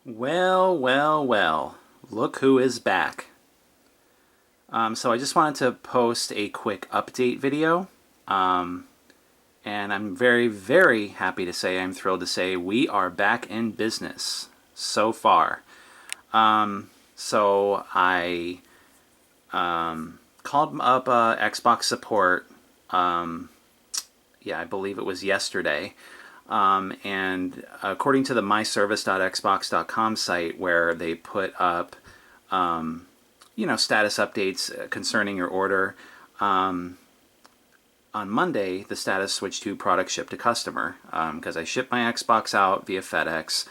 Well, well, well. Look who is back. So I just wanted to post a quick update video. And I'm very, very happy to say, I'm thrilled to say, we are back in business so far. So I called up Xbox support. Yeah, I believe it was yesterday. And according to the myservice.xbox.com site, where they put up, status updates concerning your order, on Monday, the status switched to product shipped to customer, because I shipped my Xbox out via FedEx.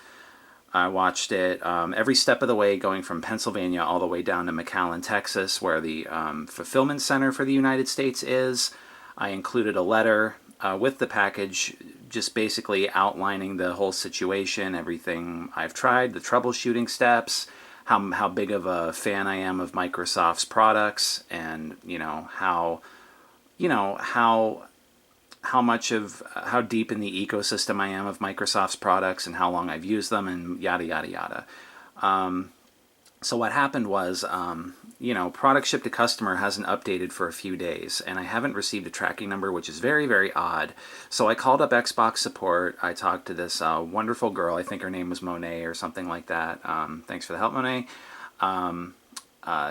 I watched it every step of the way, going from Pennsylvania all the way down to McAllen, Texas, where the fulfillment center for the United States is. I included a letter with the package, just basically outlining the whole situation, everything I've tried, the troubleshooting steps, how big of a fan I am of Microsoft's products, and how deep in the ecosystem I am of Microsoft's products and how long I've used them, and yada yada yada. So what happened was, product shipped to customer hasn't updated for a few days, and I haven't received a tracking number, which is very, very odd. So I called up Xbox support. I talked to this wonderful girl. I think her name was Monet or something like that. Thanks for the help, Monet.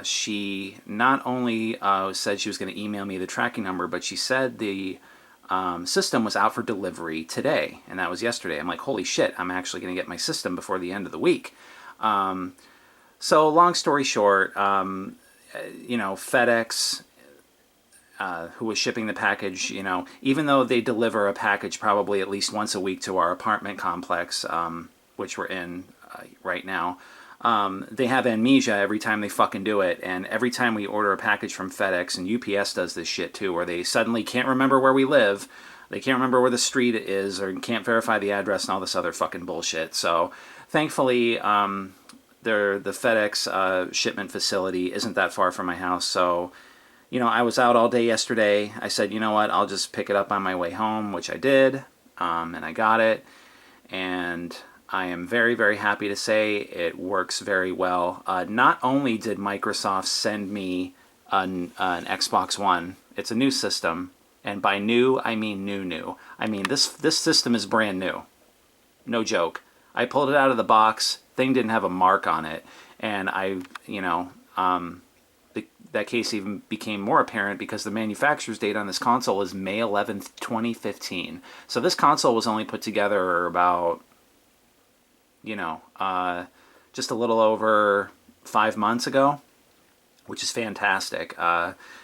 She not only said she was going to email me the tracking number, but she said the system was out for delivery today, and that was yesterday. I'm like, holy shit, I'm actually going to get my system before the end of the week. So long story short, FedEx, who was shipping the package, even though they deliver a package probably at least once a week to our apartment complex, which we're in right now, they have amnesia every time they fucking do it. And every time we order a package from FedEx, and UPS does this shit too, where they suddenly can't remember where we live, they can't remember where the street is, or can't verify the address and all this other fucking bullshit. So thankfully, the FedEx shipment facility isn't that far from my house. So, I was out all day yesterday. I said, you know what, I'll just pick it up on my way home, which I did, and I got it. And I am very, very happy to say it works very well. Not only did Microsoft send me an Xbox One, it's a new system, and by new, I mean new. I mean, this system is brand new. No joke. I pulled it out of the box. Thing didn't have a mark on it, and that case even became more apparent because the manufacturer's date on this console is May 11th, 2015. So this console was only put together about, just a little over 5 months ago, which is fantastic.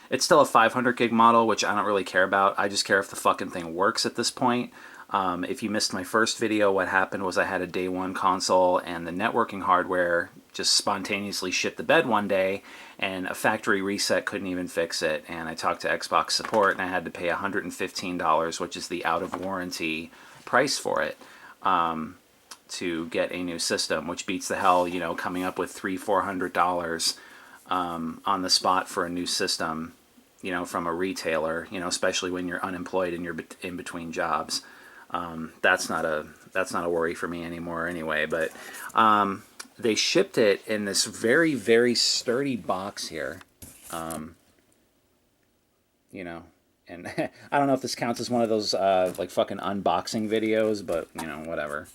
It's still a 500 gig model, which I don't really care about. I just care if the fucking thing works at this point. If you missed my first video, what happened was I had a day one console, and the networking hardware just spontaneously shit the bed one day, and a factory reset couldn't even fix it. And I talked to Xbox support, and I had to pay $115, which is the out of warranty price for it, to get a new system, which beats the hell, coming up with $300-400 on the spot for a new system, from a retailer, especially when you're unemployed and you're in between jobs. That's not a worry for me anymore anyway. But they shipped it in this very, very sturdy box here. And I don't know if this counts as one of those like fucking unboxing videos, but whatever.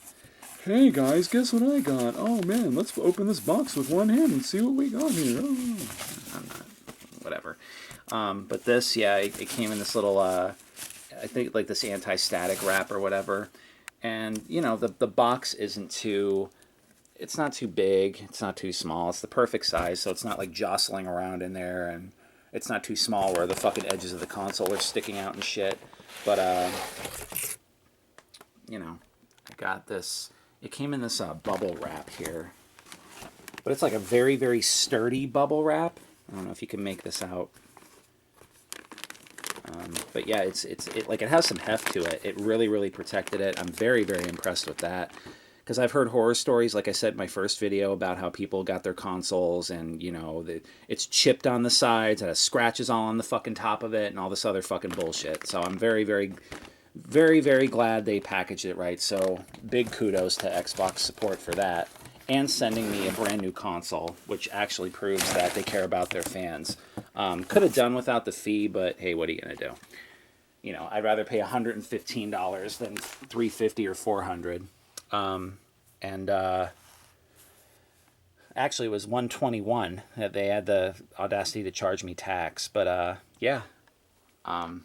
Hey guys, guess what I got? Oh man, let's open this box with one hand and see what we got here. Oh. I'm not, whatever. But this, yeah, it came in this little, I think like this anti-static wrap or whatever. And, the box isn't too, it's not too big, it's not too small, it's the perfect size, so it's not like jostling around in there, and it's not too small where the fucking edges of the console are sticking out and shit. But, I got this. It came in this bubble wrap here, but it's like a very, very sturdy bubble wrap. I don't know if you can make this out, but yeah, it like it has some heft to it. It really, really protected it. I'm very, very impressed with that, because I've heard horror stories, like I said in my first video, about how people got their consoles and it's chipped on the sides, it has scratches all on the fucking top of it, and all this other fucking bullshit. So I'm very, very, very, very glad they packaged it right. So big kudos to Xbox support for that. and sending me a brand new console, which actually proves that they care about their fans. Could have done without the fee, but hey, what are you gonna do? You know, I'd rather pay $115 than $350 or $400. And actually, it was $121 that they had the audacity to charge me tax. But yeah, there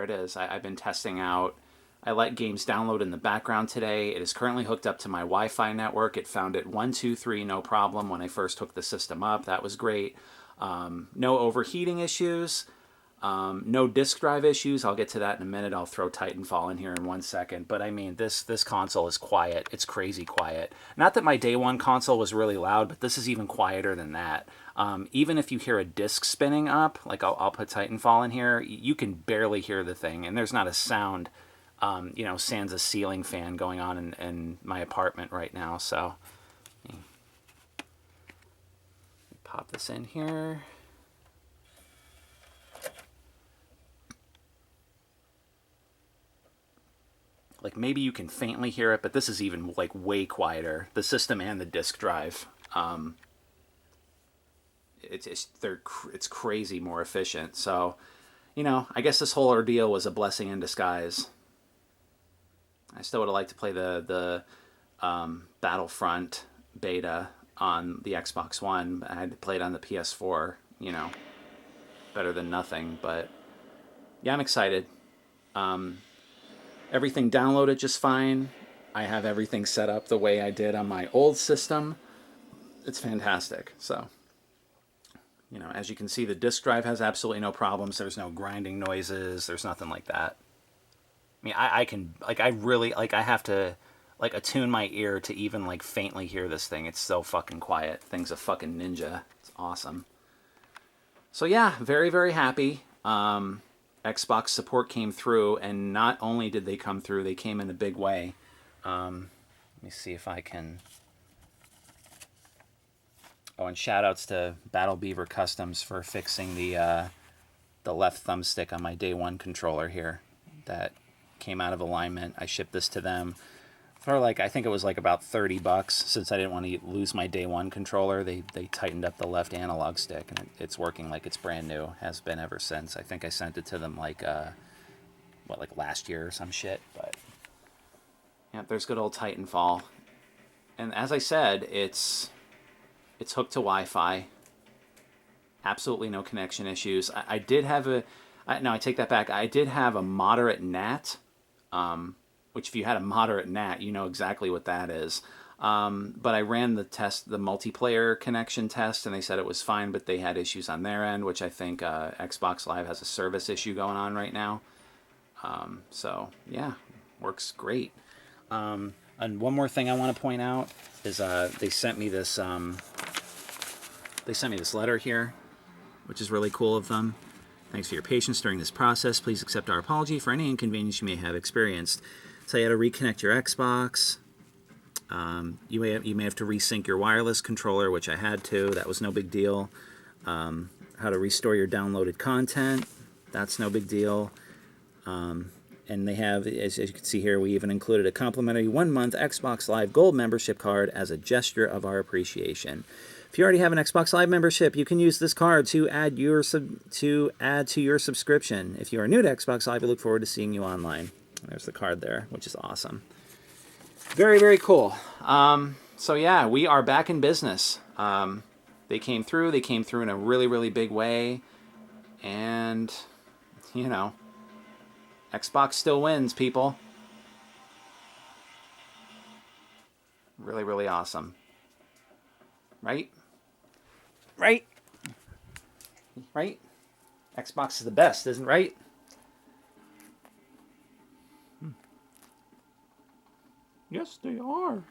it is. I've been testing out. I let games download in the background today. It is currently hooked up to my Wi-Fi network. It found it 1, 2, 3, no problem when I first hooked the system up. That was great. No overheating issues. No disk drive issues. I'll get to that in a minute. I'll throw Titanfall in here in 1 second. But I mean, this console is quiet. It's crazy quiet. Not that my day one console was really loud, but this is even quieter than that. Even if you hear a disc spinning up, like I'll put Titanfall in here, you can barely hear the thing, and there's not a sound. You know, sans a ceiling fan going on in my apartment right now. So, pop this in here. Like maybe you can faintly hear it, but this is even like way quieter. The system and the disk drive. It's crazy more efficient. So, you know, I guess this whole ordeal was a blessing in disguise. I still would have liked to play the Battlefront beta on the Xbox One. I had to play it on the PS4, you know, better than nothing. But yeah, I'm excited. Everything downloaded just fine. I have everything set up the way I did on my old system. It's fantastic. So, you know, as you can see, the disk drive has absolutely no problems. There's no grinding noises. There's nothing like that. I mean, I can, like, I really, like, I have to, like, attune my ear to even, like, faintly hear this thing. It's so fucking quiet. Thing's a fucking ninja. It's awesome. So, yeah, very, very happy. Xbox support came through, and not only did they come through, they came in a big way. Let me see if I can... Oh, and shout-outs to Battle Beaver Customs for fixing the left thumbstick on my day one controller here. That came out of alignment. I shipped this to them for like, I think it was like about $30 since I didn't want to lose my day one controller. They tightened up the left analog stick, and it's working like it's brand new. Has been ever since. I think I sent it to them like like last year or some shit. But yeah, there's good old Titanfall. And as I said, it's hooked to Wi-Fi. Absolutely no connection issues. I did have no, I take that back. I did have a moderate NAT, which if you had a moderate NAT, you know exactly what that is. But I ran the test, the multiplayer connection test, and they said it was fine, but they had issues on their end, which I think Xbox Live has a service issue going on right now. So, yeah, works great. And one more thing I want to point out is they sent me this letter here, which is really cool of them. Thanks for your patience during this process. Please accept our apology for any inconvenience you may have experienced. So you had to reconnect your Xbox. You may have to resync your wireless controller, which I had to. That was no big deal. How to restore your downloaded content. That's no big deal. And they have, as you can see here, we even included a complimentary 1-month Xbox Live Gold membership card as a gesture of our appreciation. If you already have an Xbox Live membership, you can use this card to add to your subscription. If you are new to Xbox Live, we look forward to seeing you online. There's the card there, which is awesome. Very, very cool. So yeah, we are back in business. They came through in a really, really big way. And, you know, Xbox still wins, people. Really, really awesome. Right? Right? Right? Xbox is the best, isn't right? Yes, they are.